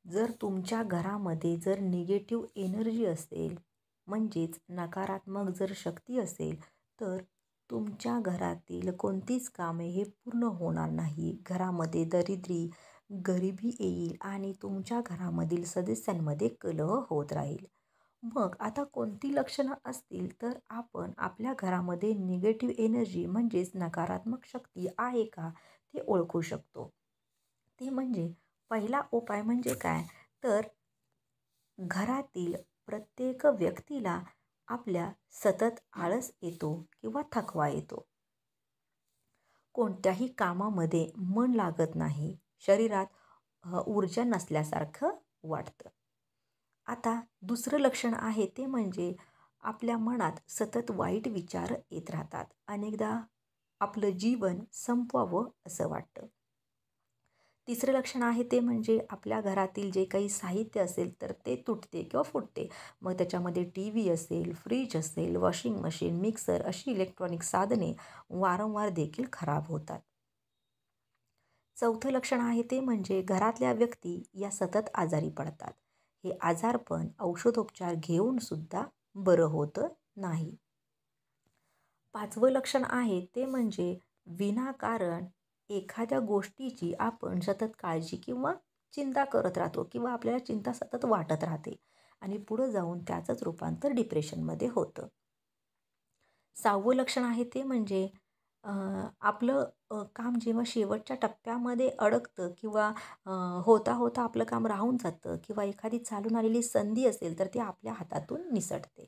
जर तुमच्या घरामध्ये जर निगेटिव्ह एनर्जी असेल, म्हणजेच नकारात्मक जर शक्ती असेल, तर तुमच्या घरातील कोणतीच कामे हे पूर्ण होणार नाही. घरामध्ये दरिद्री, गरिबी येईल आणि तुमच्या घरामधील सदस्यांमध्ये कलह होत राहील. मग आता कोणती लक्षणं असतील, तर आपण आपल्या घरामध्ये निगेटिव्ह एनर्जी म्हणजेच नकारात्मक शक्ती आहे का, ते ओळखू शकतो. ते म्हणजे पहिला उपाय म्हणजे काय, तर घरातील प्रत्येक व्यक्तीला आपल्या सतत आळस येतो किंवा थकवा येतो. कोणत्याही कामामध्ये मन लागत नाही. शरीरात ऊर्जा नसल्यासारखं वाटतं. आता दुसरं लक्षण आहे ते म्हणजे आपल्या मनात सतत वाईट विचार येत राहतात. अनेकदा आपलं जीवन संपवावं असं वाटतं. तिसरं लक्षण आहे ते म्हणजे आपल्या घरातील जे काही साहित्य असेल तर ते तुटते किंवा फुटते. मग त्याच्यामध्ये टी व्ही असेल, फ्रीज असेल, वॉशिंग मशीन, मिक्सर अशी इलेक्ट्रॉनिक साधने वारंवार देखील खराब होतात. चौथं लक्षण आहे ते म्हणजे घरातल्या व्यक्ती या सतत आजारी पडतात. हे आजारपण औषधोपचार घेऊन सुद्धा बरं होतं नाही. पाचवं लक्षण आहे ते म्हणजे विनाकारण एखाद्या गोष्टीची आपण सतत काळजी किंवा चिंता करत राहतो किंवा आपल्याला चिंता सतत वाटत राहते आणि पुढं जाऊन त्याचंच रूपांतर डिप्रेशनमध्ये होतं. सहावं लक्षण आहे ते म्हणजे आपलं काम जेव्हा शेवटच्या टप्प्यामध्ये अडकतं किंवा होता होता आपलं काम राहून जातं किंवा एखादी चालून आलेली संधी असेल तर ती आपल्या हातातून निसटते.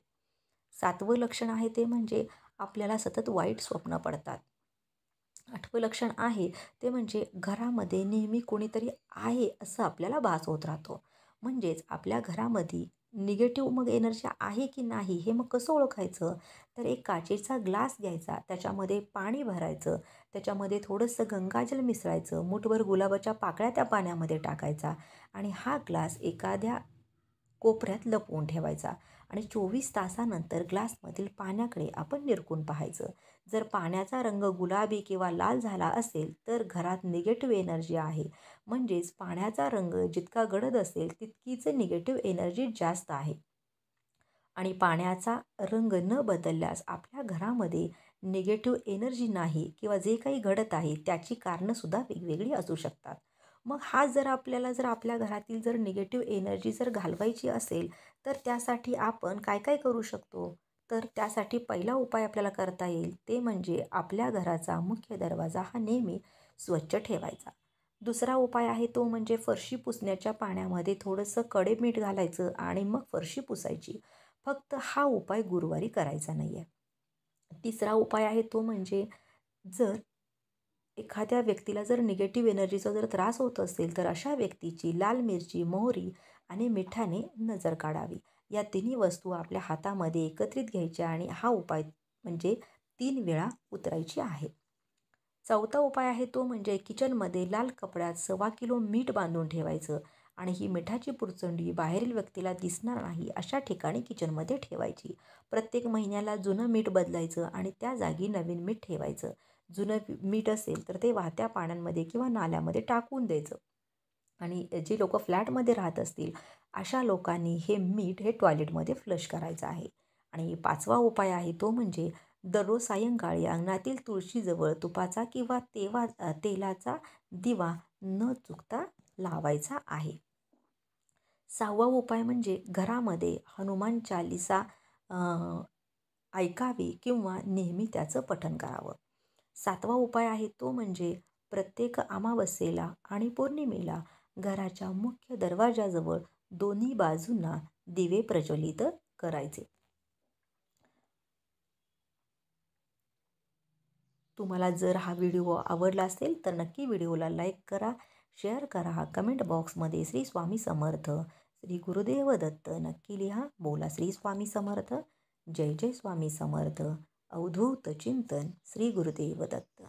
सातवं लक्षण आहे ते म्हणजे आपल्याला सतत वाईट स्वप्न पडतात. आठवं लक्षण आहे ते म्हणजे घरामध्ये नेहमी कोणीतरी आहे असं आपल्याला भास होत राहतो. म्हणजेच आपल्या घरामध्ये निगेटिव्ह मग एनर्जी आहे की नाही हे मग कसं ओळखायचं? तर एक काचेचा ग्लास घ्यायचा, त्याच्यामध्ये पाणी भरायचं, त्याच्यामध्ये थोडंसं गंगाजल मिसळायचं, मूठभर गुलाबाच्या पाकळ्या त्या पाण्यामध्ये टाकायचा आणि हा ग्लास एखाद्या कोपऱ्यात लपवून ठेवायचा आणि 24 तासानंतर ग्लासमधील पाण्याकडे आपण निरखून पाहायचं. जर पाण्याचा रंग गुलाबी किंवा लाल झाला असेल तर घरात निगेटिव्ह एनर्जी आहे. म्हणजेच पाण्याचा रंग जितका गडद असेल तितकीच निगेटिव्ह एनर्जी जास्त आहे. आणि पाण्याचा रंग न बदलल्यास आपल्या घरामध्ये निगेटिव्ह एनर्जी नाही किंवा जे काही घडत आहे त्याची कारणंसुद्धा वेगवेगळी असू शकतात. मग हा जर आपल्याला जर आपल्या घरातील जर निगेटिव्ह एनर्जी जर घालवायची असेल तर त्यासाठी आपण काय काय करू शकतो? तर त्यासाठी पहिला उपाय आपल्याला करता येईल ते म्हणजे आपल्या घराचा मुख्य दरवाजा हा नेहमी स्वच्छ ठेवायचा. दुसरा उपाय आहे तो म्हणजे फरशी पुसण्याच्या पाण्यामध्ये थोडंसं कडे मीठ घालायचं आणि मग फरशी पुसायची. फक्त हा उपाय गुरुवारी करायचा नाही आहे. तिसरा उपाय आहे तो म्हणजे जर एखाद्या व्यक्तीला जर निगेटिव्ह एनर्जीचा जर त्रास होत असेल तर अशा व्यक्तीची लाल मिरची, मोहरी आणि मिठाने नजर काढावी. या तिन्ही वस्तू आपल्या हातामध्ये एकत्रित घ्यायच्या आणि हा उपाय म्हणजे 3 वेळा उतरायची आहे. चौथा उपाय आहे तो म्हणजे किचनमध्ये लाल कपड्यात 1.25 किलो मीठ बांधून ठेवायचं आणि ही मिठाची पुरचंडी बाहेरील व्यक्तीला दिसणार नाही अशा ठिकाणी किचनमध्ये ठेवायची. प्रत्येक महिन्याला जुनं मीठ बदलायचं आणि त्या जागी नवीन मीठ ठेवायचं. जुनं मीठ असेल तर ते वाहत्या पाण्यामध्ये किंवा नाल्यामध्ये टाकून द्यायचं. आणि जे लोकं फ्लॅटमध्ये राहत असतील अशा लोकांनी हे मीठ हे टॉयलेटमध्ये फ्लश करायचं आहे. आणि पाचवा उपाय आहे तो म्हणजे दररोज सायंकाळी अंगणातील तुळशीजवळ तुपाचा किंवा तेलाचा दिवा न चुकता लावायचा आहे. सहावा उपाय म्हणजे घरामध्ये हनुमान चालीसा ऐकावी किंवा नेहमी त्याचं पठण करावं. सातवा उपाय आहे तो म्हणजे प्रत्येक अमावस्येला आणि पौर्णिमेला घराच्या मुख्य दरवाजाजवळ दोन्ही बाजूंना दिवे प्रज्वलित करायचे. तुम्हाला जर हा व्हिडिओ आवडला असेल तर नक्की व्हिडिओला लाईक करा, शेअर करा, कमेंट बॉक्समध्ये श्री स्वामी समर्थ, श्री गुरुदेव दत्त नक्की लिहा. बोला श्री स्वामी समर्थ. जय जय स्वामी समर्थ. अवधूत चिंतन श्री गुरुदेव दत्त.